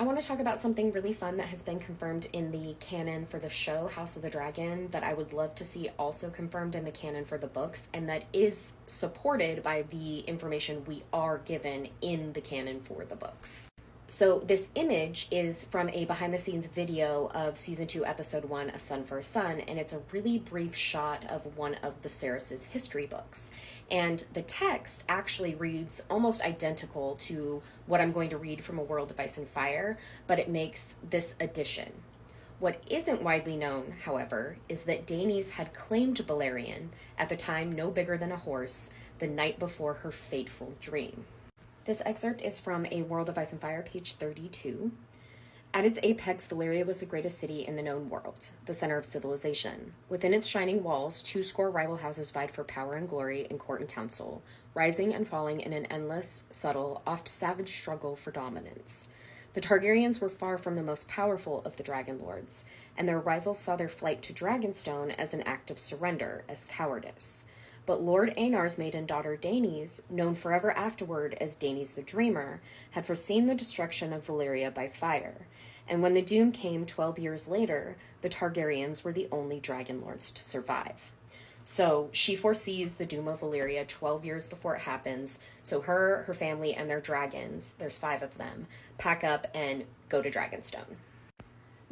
I want to talk about something really fun that has been confirmed in the canon for the show House of the Dragon that I would love to see also confirmed in the canon for the books, and that is supported by the information we are given in the canon for the books. So this image is from a behind-the-scenes video of Season 2, Episode 1, A Son for a Son, and it's a really brief shot of one of Viserys' history books. And the text actually reads almost identical to what I'm going to read from A World of Ice and Fire, but it makes this addition. What isn't widely known, however, is that Daenys had claimed Balerion, at the time no bigger than a horse, the night before her fateful dream. This excerpt is from A World of Ice and Fire, page 32. At its apex, Valyria was the greatest city in the known world, the center of civilization. Within its shining walls, 20 rival houses vied for power and glory in court and council, rising and falling in an endless, subtle, oft savage struggle for dominance. The Targaryens were far from the most powerful of the Dragon Lords, and their rivals saw their flight to Dragonstone as an act of surrender, as cowardice. But Lord Aenar's maiden daughter Daenys, known forever afterward as Daenys the Dreamer, had foreseen the destruction of Valyria by fire. And when the doom came 12 years later, the Targaryens were the only dragon lords to survive. So she foresees the doom of Valyria 12 years before it happens. So her family, and their dragons, there's 5 of them, pack up and go to Dragonstone.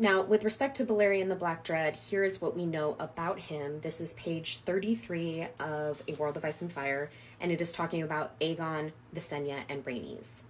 Now, with respect to Balerion the Black Dread, here's what we know about him. This is page 33 of A World of Ice and Fire, and it is talking about Aegon, Visenya, and Rhaenys.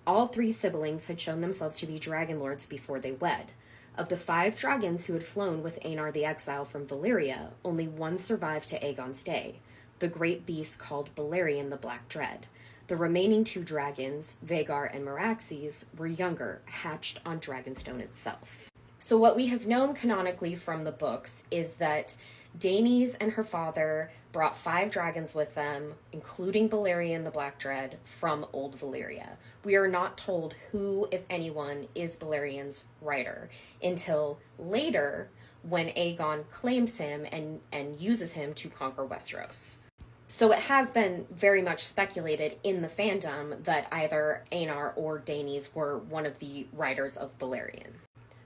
All 3 siblings had shown themselves to be dragon lords before they wed. Of the 5 dragons who had flown with Aenar the Exile from Valyria, only 1 survived to Aegon's day, the great beast called Balerion the Black Dread. The remaining 2 dragons, Vhagar and Meraxes, were younger, hatched on Dragonstone itself. So what we have known canonically from the books is that Daenys and her father brought 5 dragons with them, including Balerion the Black Dread, from Old Valyria. We are not told who, if anyone, is Balerion's rider until later when Aegon claims him and uses him to conquer Westeros. So it has been very much speculated in the fandom that either Aenar or Daenys were one of the riders of Balerion.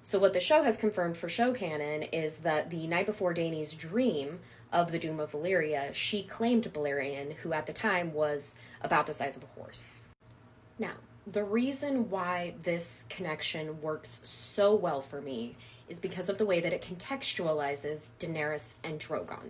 So what the show has confirmed for show canon is that the night before Daenys' dream of the doom of Valyria, she claimed Balerion, who at the time was about the size of a horse. Now, the reason why this connection works so well for me is because of the way that it contextualizes Daenerys and Drogon.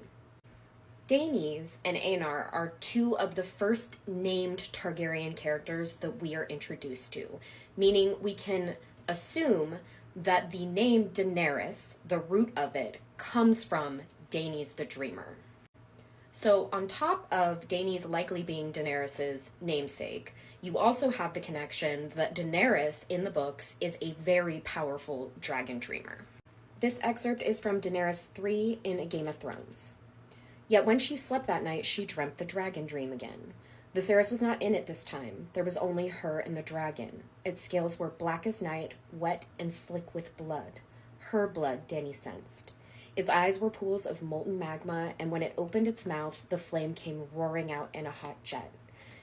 Daenys and Aenar are 2 of the first named Targaryen characters that we are introduced to, meaning we can assume that the name Daenerys, the root of it, comes from Daenys the Dreamer. So on top of Daenys likely being Daenerys' namesake, you also have the connection that Daenerys in the books is a very powerful dragon dreamer. This excerpt is from Daenerys 3 in A Game of Thrones. Yet when she slept that night, she dreamt the dragon dream again. Viserys was not in it this time. There was only her and the dragon. Its scales were black as night, wet and slick with blood. Her blood, Daenys sensed. Its eyes were pools of molten magma, and when it opened its mouth, the flame came roaring out in a hot jet.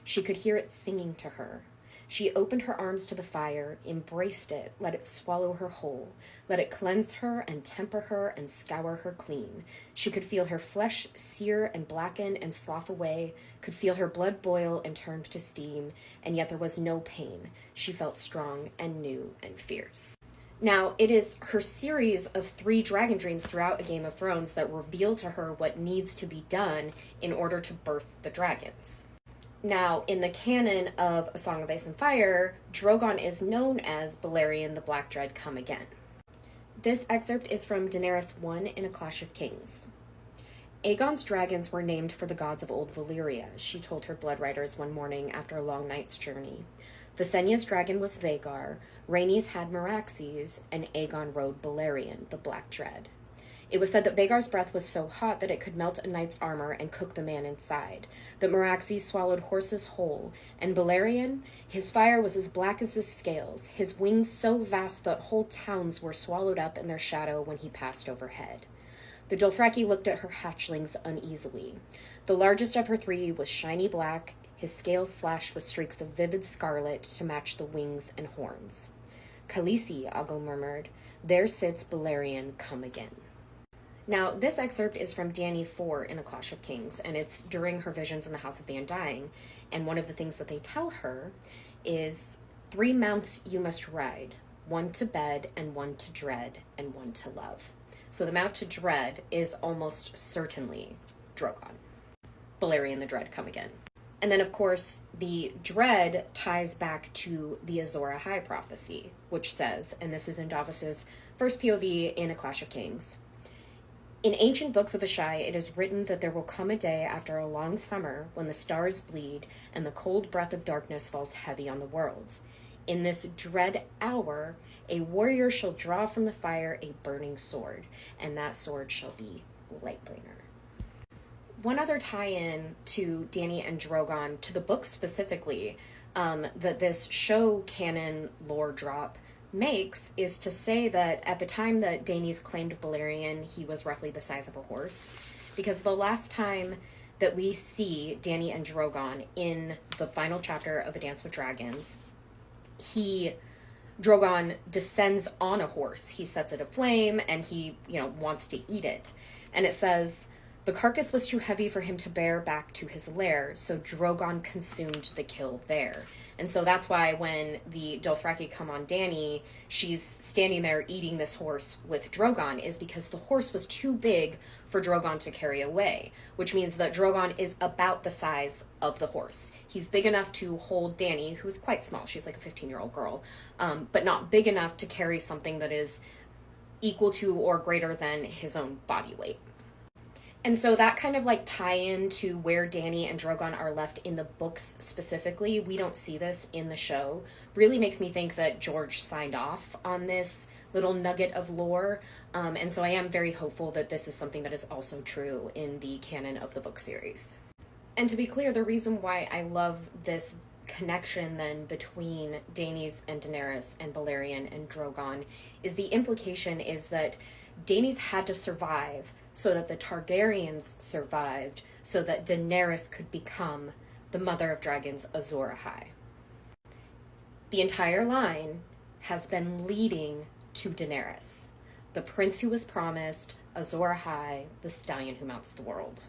She could hear it singing to her. She opened her arms to the fire, embraced it, let it swallow her whole, let it cleanse her and temper her and scour her clean. She could feel her flesh sear and blacken and slough away, could feel her blood boil and turn to steam, and yet there was no pain. She felt strong and new and fierce. Now, it is her series of 3 dragon dreams throughout A Game of Thrones that reveal to her what needs to be done in order to birth the dragons. Now, in the canon of A Song of Ice and Fire, Drogon is known as Balerion the Black Dread Come Again. This excerpt is from Daenerys 1 in A Clash of Kings. Aegon's dragons were named for the gods of Old Valyria, she told her blood riders one morning after a long night's journey. Visenya's dragon was Vhagar, Rhaenys had Meraxes, and Aegon rode Balerion, the Black Dread. It was said that Vhagar's breath was so hot that it could melt a knight's armor and cook the man inside, that Meraxes swallowed horses whole, and Balerion, his fire was as black as his scales, his wings so vast that whole towns were swallowed up in their shadow when he passed overhead. The Dothraki looked at her hatchlings uneasily. The largest of her 3 was shiny black, his scales slashed with streaks of vivid scarlet to match the wings and horns. Khaleesi, Aggo murmured. There sits Balerion come again. Now, this excerpt is from Dany 4 in A Clash of Kings, and it's during her visions in the House of the Undying. And one of the things that they tell her is 3 mounts you must ride, 1 to bed and 1 to dread and 1 to love. So the mount to dread is almost certainly Drogon. Balerion the Dread come again. And then, of course, the dread ties back to the Azor Ahai prophecy, which says, and this is in Davos's first POV in A Clash of Kings, in ancient books of Ashai, it is written that there will come a day after a long summer when the stars bleed and the cold breath of darkness falls heavy on the worlds. In this dread hour, a warrior shall draw from the fire a burning sword, and that sword shall be Lightbringer. One other tie-in to Dany and Drogon, to the book specifically, that this show canon lore drop makes is to say that at the time that Daenys claimed Balerion, he was roughly the size of a horse. Because the last time that we see Dany and Drogon in the final chapter of A Dance with Dragons, Drogon descends on a horse. He sets it aflame and he, wants to eat it. And it says, the carcass was too heavy for him to bear back to his lair, so Drogon consumed the kill there. And so that's why when the Dothraki come on Dany, she's standing there eating this horse with Drogon, is because the horse was too big for Drogon to carry away, which means that Drogon is about the size of the horse. He's big enough to hold Dany, who's quite small. She's like a 15-year-old girl, but not big enough to carry something that is equal to or greater than his own body weight. And so that kind of tie-in to where Dany and Drogon are left in the books specifically, we don't see this in the show, really makes me think that George signed off on this little nugget of lore. And so I am very hopeful that this is something that is also true in the canon of the book series. And to be clear, the reason why I love this connection then between Daenys and Daenerys and Balerion and Drogon is the implication is that Daenys had to survive so that the Targaryens survived, so that Daenerys could become the mother of dragons, Azor Ahai. The entire line has been leading to Daenerys, the prince who was promised, Azor Ahai, the stallion who mounts the world.